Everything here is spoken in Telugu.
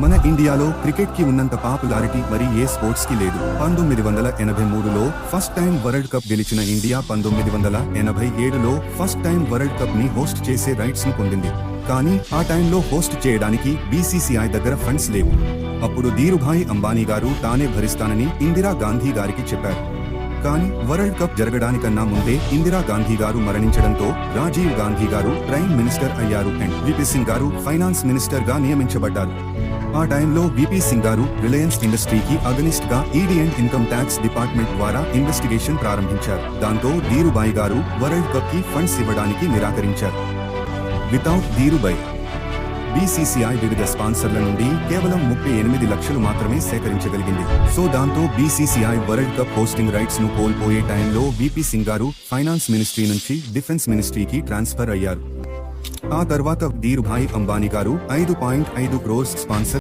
మన ఇండియాలో క్రికెట్ కి ఉన్నంత పాపులారిటీ మరి ఏ స్పోర్ట్స్ కి లేదు. 1983లో ఫస్ట్ టైం వరల్డ్ కప్ గెలిచిన ఇండియా 1987లో ఫస్ట్ టైం వరల్డ్ కప్ ని హోస్ట్ చేసే రైట్స్ ను పొందింది. కానీ ఆ టైంలో హోస్ట్ చేయడానికి బీసీసీఐ దగ్గర ఫండ్స్ లేవు. అప్పుడు ధీరుభాయ్ అంబానీ గారు తానే భరిస్తానని ఇందిరా గాంధీ గారికి చెప్పారు. కానీ వరల్డ్ కప్ జరగడానికన్నా ముందే ఇందిరా గాంధీ గారు మరణించడంతో రాజీవ్ గాంధీ గారు ప్రైమ్ మినిస్టర్ అయ్యారు అండ్ విపి సింగ్ గారు ఫైనాన్స్ మినిస్టర్ గా నియమించబడ్డారు. ఆ టైంలో విపి సింగ్ గారు రిలయన్స్ ఇండస్ట్రీకి అగనిస్ట్ గా ED and income tax department ద్వారా ఇన్వెస్టిగేషన్ ప్రారంభించారు. దాంతో ధీరుభాయ్ గారు వరల్డ్ కప్ కి ఫండ్స్ ఇవ్వడానికి నిరాకరించారు. వితౌట్ ధీరుభాయ్ బీసీసీఐ వివిధ స్పాన్సర్ల నుండి కేవలం 38 లక్షలు మాత్రమే సేకరించగలిగింది. సో దాంతో BCCI world cup hosting rights ను కోల్పోయే టైంలో విపి సింగ్ గారు ఫైనాన్స్ మినిస్ట్రీ నుంచి డిఫెన్స్ మినిస్ట్రీకి ట్రాన్స్ఫర్ అయ్యారు. ఆ తర్వాత ధీరుభాయ్ అంబానీ గారు 5.5 crores స్పాన్సర్